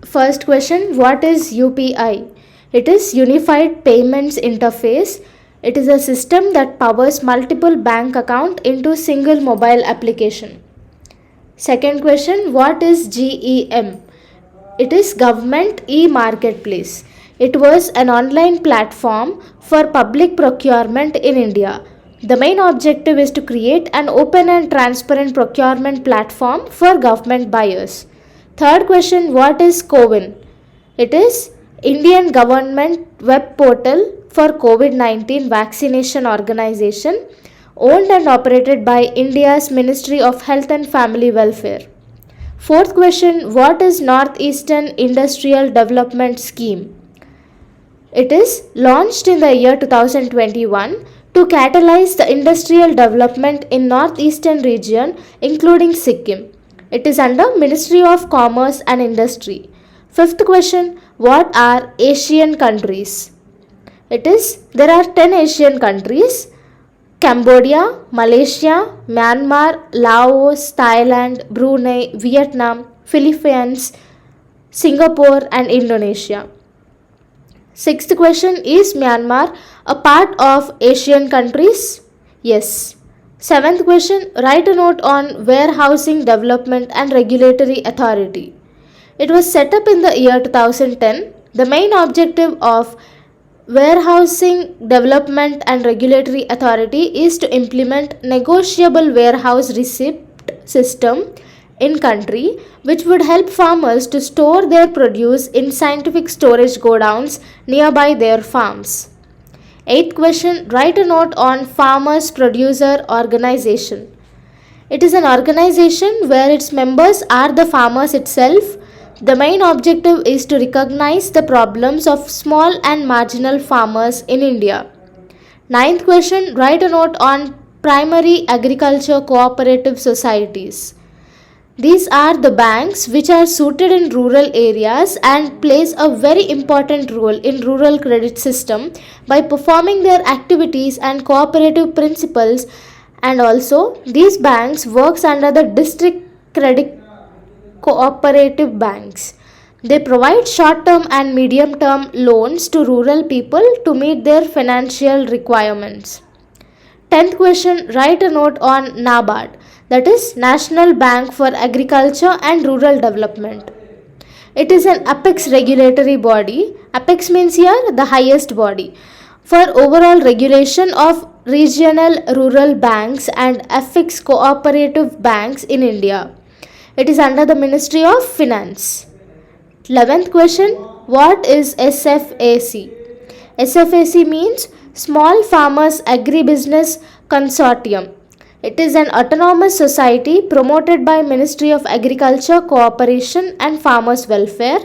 First question, what is UPI? It is Unified Payments Interface. It is a system that powers multiple bank accounts into single mobile application. Second question, what is GEM? It is Government e-Marketplace. It was an online platform for public procurement in India. The main objective is to create an open and transparent procurement platform for government buyers. Third question, what is CoWIN? It is Indian government web portal for COVID-19 vaccination organization owned and operated by India's Ministry of Health and Family Welfare. Fourth question, what is Northeastern Industrial Development Scheme? It is launched in the year 2021 to catalyze the industrial development in northeastern region including Sikkim. It is under Ministry of Commerce and Industry. Fifth question, what are Asian countries? There are 10 Asian countries: Cambodia, Malaysia, Myanmar, Laos, Thailand, Brunei, Vietnam, Philippines, Singapore and Indonesia. Sixth question, is Myanmar a part of Asian countries? Yes. Seventh question, write a note on Warehousing Development and Regulatory Authority. It was set up in the year 2010. The main objective of Warehousing Development and Regulatory Authority is to implement negotiable warehouse receipt system in country which would help farmers to store their produce in scientific storage godowns nearby their farms. Eighth question, write a note on Farmers Producer Organization. It is an organization where its members are the farmers itself. The main objective is to recognize the problems of small and marginal farmers in India. Ninth question, write a note on Primary Agriculture Cooperative Societies. These are the banks which are suited in rural areas and plays a very important role in rural credit system by performing their activities and cooperative principles, and also these banks works under the district credit cooperative banks. They provide short term and medium term loans to rural people to meet their financial requirements. 10th question, write a note on NABARD, that is National Bank for Agriculture and Rural Development. It is an apex regulatory body. Apex means here the highest body for overall regulation of regional rural banks and affix cooperative banks in India. It is under the Ministry of Finance. 11th question, what is SFAC? SFAC means Small Farmers Agribusiness Consortium. It is an autonomous society promoted by Ministry of Agriculture, Cooperation and Farmers Welfare.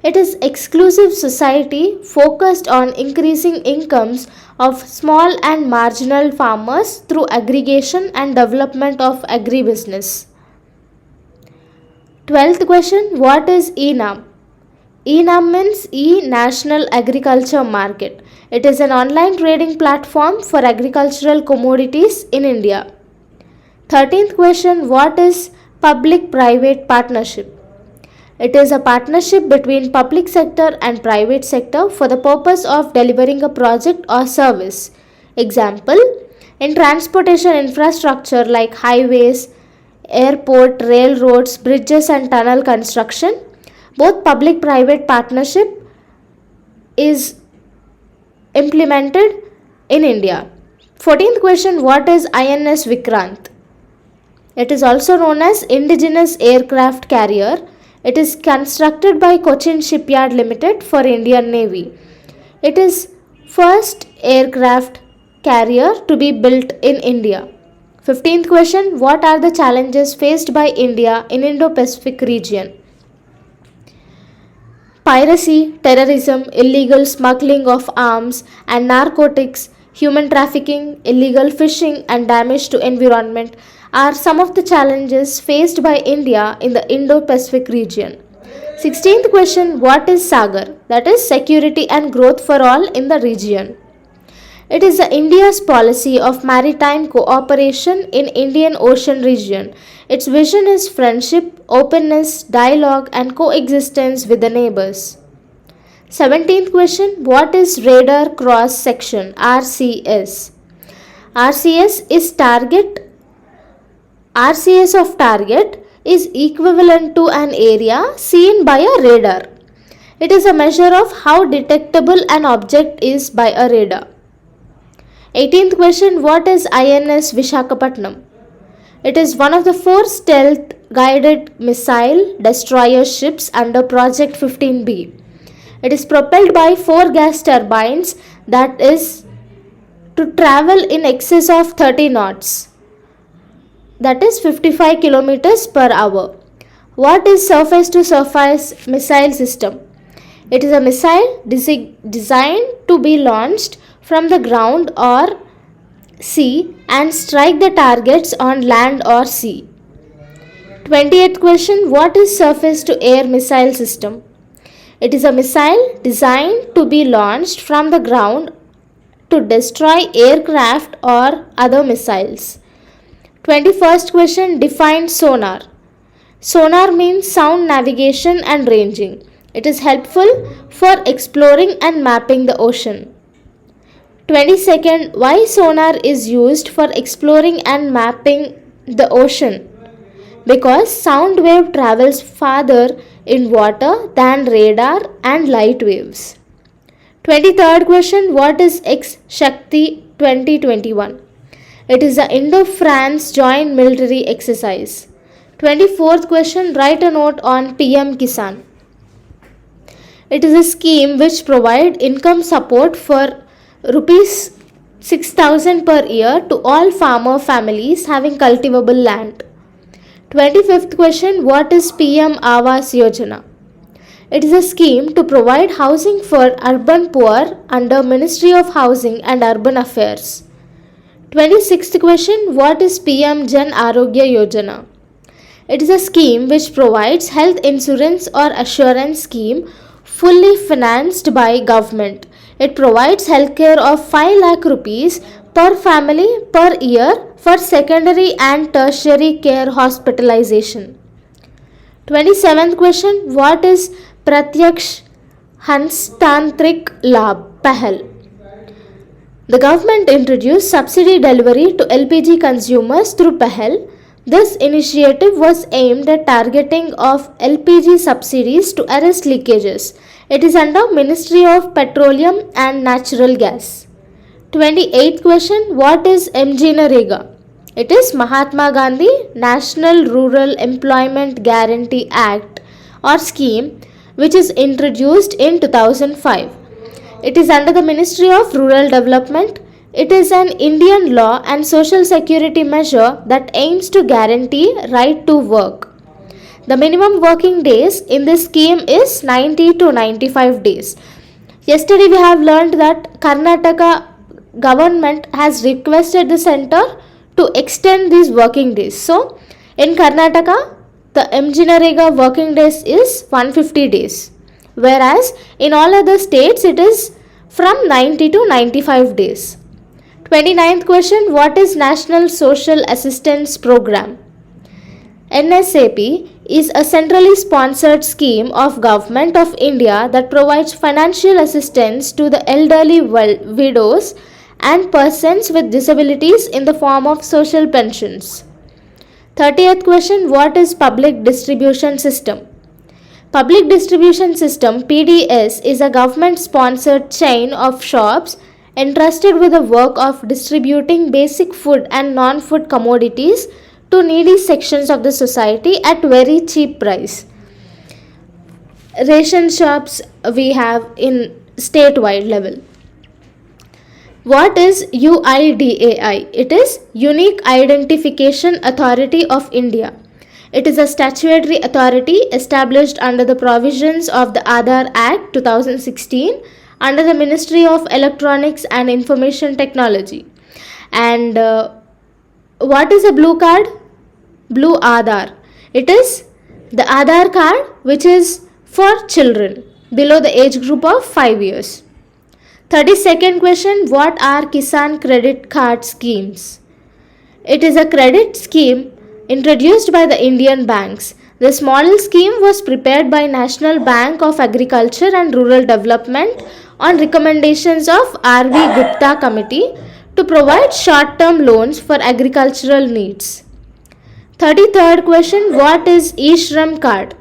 It is exclusive society focused on increasing incomes of small and marginal farmers through aggregation and development of agribusiness. 12th question, what is ENAM? ENAM means E-National Agriculture Market. It is an online trading platform for agricultural commodities in India. 13th question, what is Public-Private Partnership? It is a partnership between public sector and private sector for the purpose of delivering a project or service. Example, in transportation infrastructure like highways, airport, railroads, bridges and tunnel construction, both public-private partnership is implemented in India. 14th question, what is INS Vikrant? It is also known as Indigenous Aircraft Carrier. It is constructed by Cochin Shipyard Limited for Indian Navy. It is first aircraft carrier to be built in India. 15th question, what are the challenges faced by India in Indo-Pacific region? Piracy, terrorism, illegal smuggling of arms and narcotics, human trafficking, illegal fishing and damage to environment are some of the challenges faced by India in the Indo-Pacific region. 16th question, what is SAGAR? That is security and growth for all in the region. It is the India's policy of maritime cooperation in Indian Ocean region. Its vision is friendship, openness, dialogue and coexistence with the neighbors. 17th question, what is radar cross section RCS? RCS of target is equivalent to an area seen by a radar. It is a measure of how detectable an object is by a radar. 18th question, what is INS Vishakhapatnam? It is one of the 4 stealth guided missile destroyer ships under Project 15B. It is propelled by 4 gas turbines that is to travel in excess of 30 knots. That is 55 kilometers per hour. What is surface to surface missile system? It is a missile designed to be launched from the ground or sea and strike the targets on land or sea. 28th question, what is surface to air missile system? It is a missile designed to be launched from the ground to destroy aircraft or other missiles. 21st question, define sonar. Sonar means sound navigation and ranging. It is helpful for exploring and mapping the ocean. 22nd, why sonar is used for exploring and mapping the ocean? Because sound wave travels farther in water than radar and light waves. 23rd question, what is X-Shakti 2021? It is the Indo-France joint military exercise. 24th question, write a note on PM Kisan. It is a scheme which provides income support for rupees 6,000 per year to all farmer families having cultivable land. 25th question, what is PM Awas Yojana? It is a scheme to provide housing for urban poor under Ministry of Housing and Urban Affairs. 26th question, what is PM Jan Arogya Yojana? It is a scheme which provides health insurance or assurance scheme fully financed by government. It provides healthcare of 5 lakh rupees per family per year for secondary and tertiary care hospitalization. 27th question, what is Pratyaksh Hanstantrik Labh Pahal? The government introduced subsidy delivery to LPG consumers through Pahal. This initiative was aimed at targeting of LPG subsidies to arrest leakages. It is under Ministry of Petroleum and Natural Gas. 28th question, what is MGNREGA? It is Mahatma Gandhi National Rural Employment Guarantee Act or scheme which is introduced in 2005. It is under the Ministry of Rural Development. It is an Indian law and social security measure that aims to guarantee right to work. The minimum working days in this scheme is 90 to 95 days. Yesterday we have learned that Karnataka government has requested the center to extend these working days. So in Karnataka, the MGNREGA working days is 150 days. Whereas in all other states it is from 90 to 95 days. 29th question, what is National Social Assistance Program? NSAP is a centrally sponsored scheme of Government of India that provides financial assistance to the elderly widows and persons with disabilities in the form of social pensions. 30th question, what is Public Distribution System? Public Distribution System PDS is a government sponsored chain of shops entrusted with the work of distributing basic food and non-food commodities to needy sections of the society at very cheap price. Ration shops we have in statewide level. What is UIDAI? It is Unique Identification Authority of India. It is a statutory authority established under the provisions of the Aadhaar Act 2016 under the Ministry of Electronics and Information Technology. And what is a blue card? Blue Aadhaar. It is the Aadhaar card which is for children below the age group of 5 years. 32nd question, what are Kisan Credit Card schemes? It is a credit scheme introduced by the Indian banks. This model scheme was prepared by National Bank of Agriculture and Rural Development on recommendations of R.V. Gupta Committee to provide short-term loans for agricultural needs. 33rd question, what is eShram card?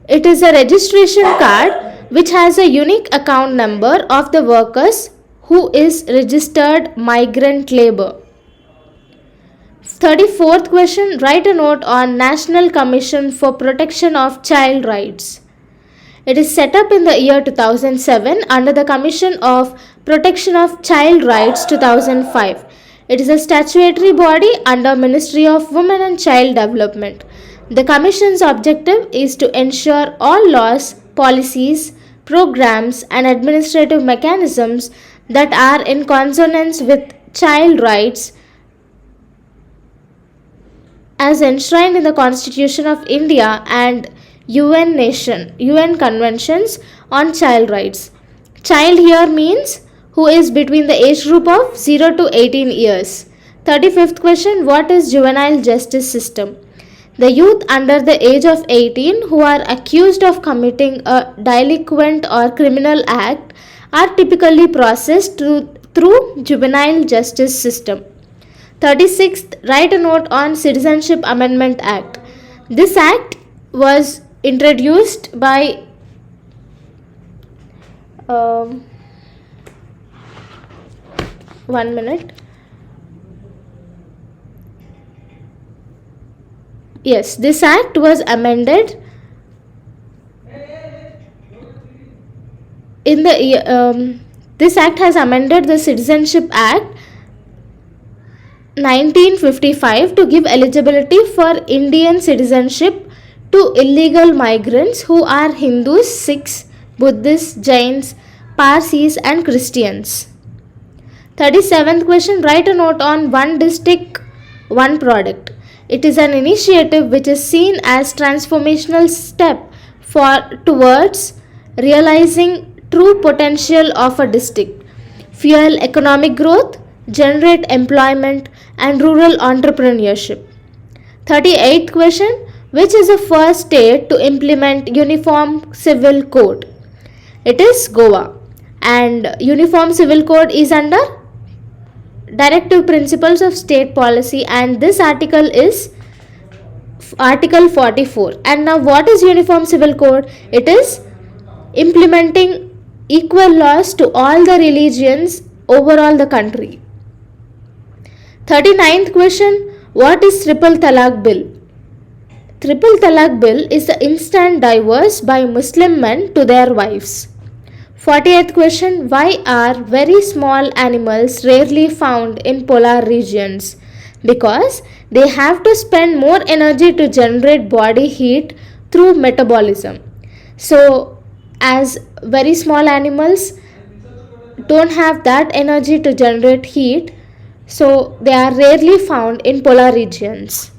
It is a registration card which has a unique account number of the workers who is registered migrant labor. 34th question, write a note on National Commission for Protection of Child Rights. It is set up in the year 2007 under the Commission of Protection of Child Rights 2005. It is a statutory body under Ministry of Women and Child Development. The Commission's objective is to ensure all laws, policies, programs and administrative mechanisms that are in consonance with child rights as enshrined in the Constitution of India and UN conventions on child rights. Child here means who is between the age group of 0 to 18 years. 35th question, what is juvenile justice system? The youth under the age of 18 who are accused of committing a delinquent or criminal act are typically processed through juvenile justice system. 36th, write a note on Citizenship Amendment Act. This act was introduced by one minute. Yes, this act was amended in the this act has amended the Citizenship Act 1955 to give eligibility for Indian citizenship to illegal migrants who are Hindus, Sikhs, Buddhists, Jains, Parsis and Christians. 37th question, write a note on One District, One Product. It is an initiative which is seen as transformational step towards realizing true potential of a district, fuel economic growth, generate employment and rural entrepreneurship. 38th question, which is the first state to implement Uniform Civil Code? It is Goa, and Uniform Civil Code is under Directive Principles of State Policy, and this article is Article 44. And now what is Uniform Civil Code? It is implementing equal laws to all the religions over all the country. 39th question, what is Triple Talaq Bill? Triple Talaq Bill is the instant divorce by Muslim men to their wives. 40th question, why are very small animals rarely found in polar regions? Because they have to spend more energy to generate body heat through metabolism. So, as very small animals don't have that energy to generate heat, so they are rarely found in polar regions.